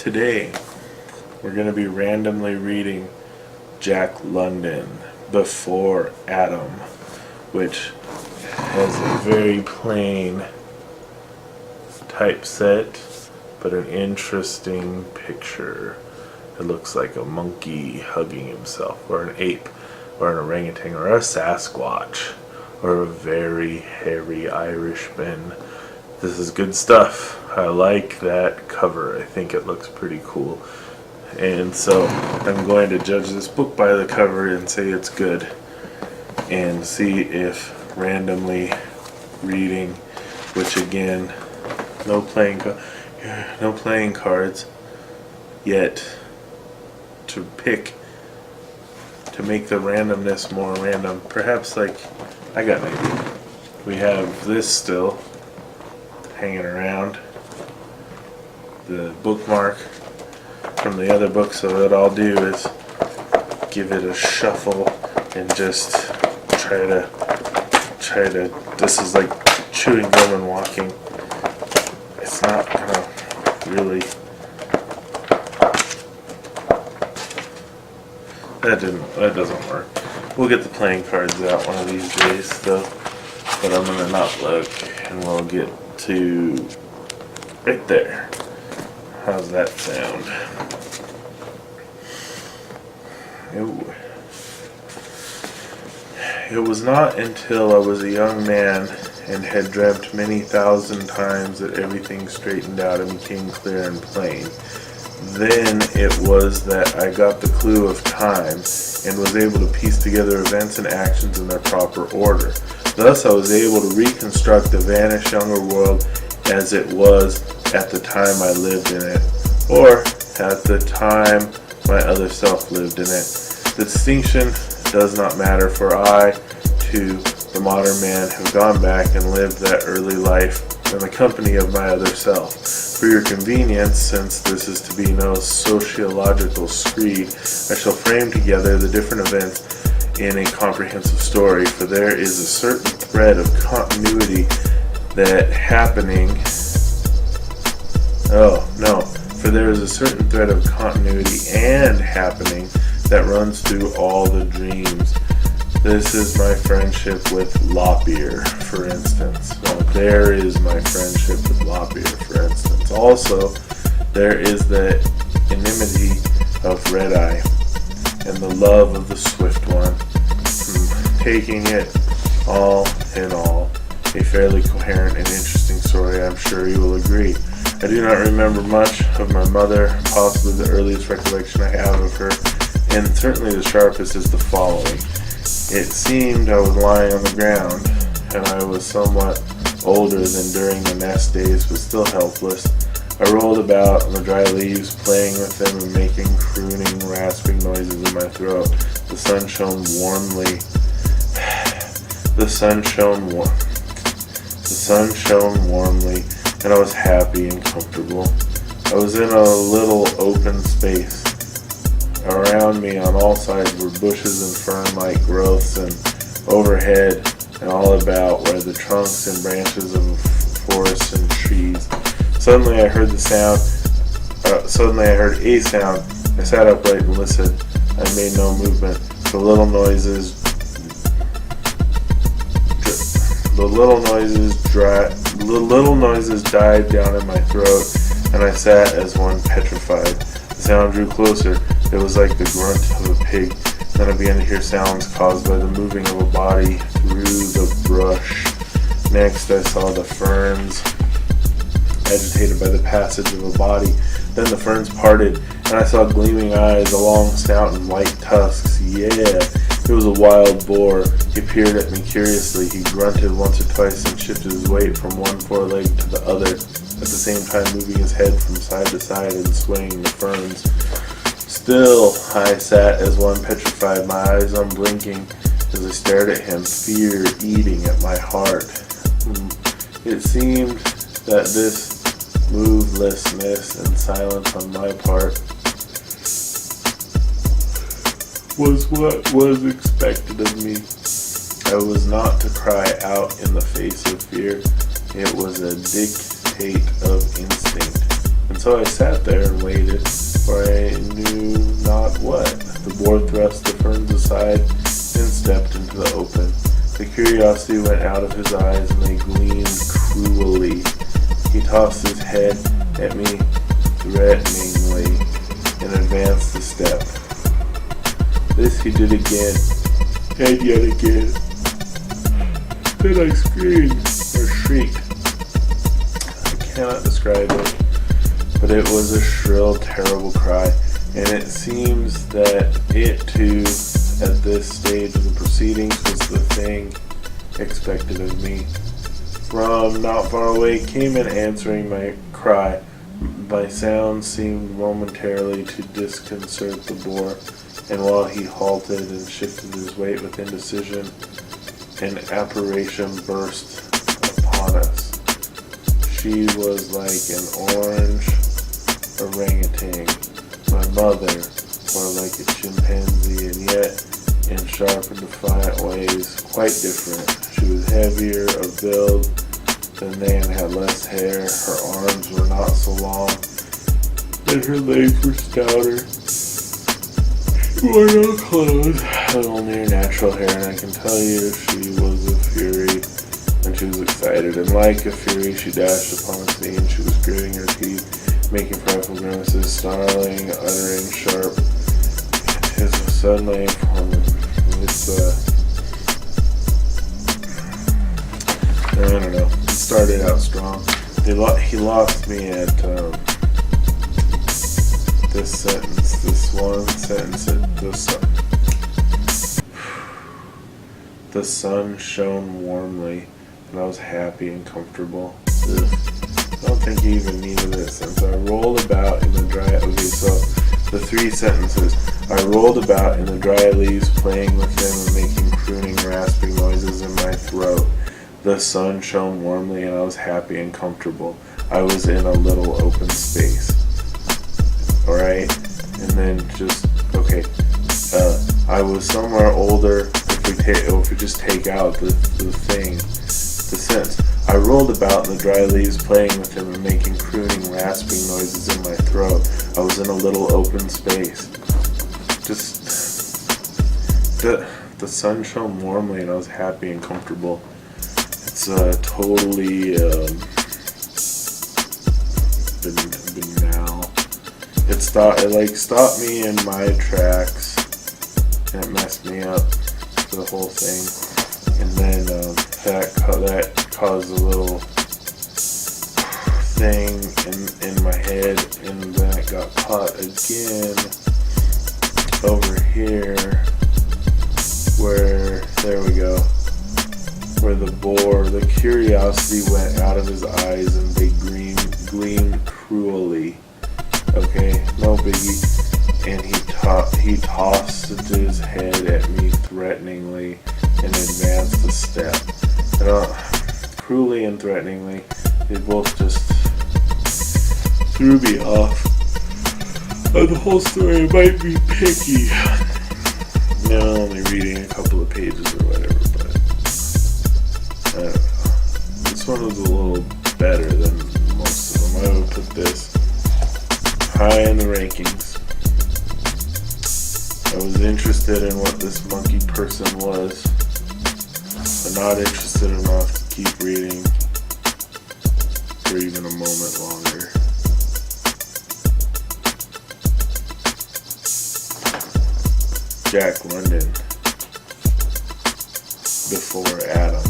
Today, we're going to be randomly reading Jack London, Before Adam, which has a very plain typeset, but an interesting picture. It looks like a monkey hugging himself, or an ape, or an orangutan, or a Sasquatch, or a very hairy Irishman. This is good stuff. I like that cover. I think it looks pretty cool. And so I'm going to judge this book by the cover and say it's good, and see if randomly reading, which again, no playing cards yet, to make the randomness more random. Perhaps, like, I got an idea. We have this still hanging around, the bookmark from the other book, so what I'll do is give it a shuffle and just try to this is like chewing gum and walking. It's not gonna really, that doesn't work. We'll get the playing cards out one of these days though, but I'm gonna not look, and we'll get to right there. How's that sound? It was not until I was a young man and had dreamt many thousand times that everything straightened out and became clear and plain. Then it was that I got the clue of time and was able to piece together events and actions in their proper order. Thus I was able to reconstruct the vanished younger world as it was at the time I lived in it, or at the time my other self lived in it. The distinction does not matter, for I, too, the modern man, have gone back and lived that early life in the company of my other self. For your convenience, since this is to be no sociological screed, I shall frame together the different events in a comprehensive story, for there is a certain thread of continuity that happening. For there is a certain thread of continuity and happening that runs through all the dreams. This is my friendship with Lopier, for instance. Well, there is my friendship with Lopier, for instance. Also, there is the enmity of Red Eye and the love of the Swift One. Taking it all in all, a fairly coherent and interesting story, I'm sure you will agree. I do not remember much of my mother. Possibly the earliest recollection I have of her, and certainly the sharpest, is the following. It seemed I was lying on the ground, and I was somewhat older than during the nest days, but still helpless. I rolled about on the dry leaves, playing with them and making crooning, rasping noises in my throat. The sun shone warmly. The sun shone warmly, and I was happy and comfortable. I was in a little open space. Around me on all sides were bushes and fern-like growths, and overhead and all about were the trunks and branches of forests and trees. Suddenly I heard a sound. I sat upright and listened. I made no movement. The little noises died down in my throat, and I sat as one petrified. The sound drew closer. It was like the grunt of a pig. Then I began to hear sounds caused by the moving of a body through the brush. Next I saw the ferns agitated by the passage of a body. Then the ferns parted, and I saw gleaming eyes, a long snout, and white tusks. Yeah, it was a wild boar. He peered at me curiously. He grunted once or twice and shifted his weight from one foreleg to the other, at the same time moving his head from side to side and swaying the ferns. Still I sat as one petrified, my eyes unblinking as I stared at him, fear eating at my heart. It seemed that this movelessness and silence on my part was what was expected of me. I was not to cry out in the face of fear. It was a dictate of instinct. In And so I sat there and waited, for I knew not what. The boar thrust the ferns aside and stepped into the open. The curiosity went out of his eyes, and they gleamed cruelly. He tossed his head at me threateningly and advanced a step. This he did again, and yet again. Then I screamed or shrieked. I cannot describe it, but it was a shrill, terrible cry, and it seems that it too, at this stage of the proceedings, was the thing expected of me. From not far away came an answering my cry. My sound seemed momentarily to disconcert the boar, and while he halted and shifted his weight with indecision, an apparition burst upon us. She was like an orange orangutan, my mother, or like a chimpanzee, and yet in sharp and defiant ways quite different. She was heavier of build than they and had less hair. Her arms were not so long, and her legs were stouter. She wore no clothes, but only her natural hair, and I can tell you she was a fury when she was excited. And like a fury, she dashed upon the scene. She was gritting her teeth, making frightful grimaces, snarling, uttering sharp. His suddenly informed. I don't know. It started out strong. He lost me at this sentence. This one sentence. The sun shone warmly, and I was happy and comfortable. Ugh. I don't think he even needed this. And so I rolled about in the dry. Okay, so the three sentences. I rolled about in the dry leaves, playing with them and making crooning, rasping noises in my throat. The sun shone warmly, and I was happy and comfortable. I was in a little open space. Alright? And then okay. I was somewhere older. If we just take out the sentence. I rolled about in the dry leaves, playing with them and making crooning, rasping noises in my throat. I was in a little open space. The sun shone warmly, and I was happy and comfortable. It's totally banal. It stopped me in my tracks, and it messed me up, the whole thing. And then that caused a little thing in my head, and then it got caught again over here, there we go, where the curiosity went out of his eyes, and they gleamed cruelly. Okay, no biggie. And he tossed his head at me threateningly and advanced a step. And cruelly and threateningly, they both just threw me off. And the whole story might be picky. I'm only reading a couple of pages or whatever, but I don't know. This one was a little better than most of them. I would put this high in the rankings. I was interested in what this monkey person was, but not interested enough to keep reading for even a moment longer. Jack London, before Adam.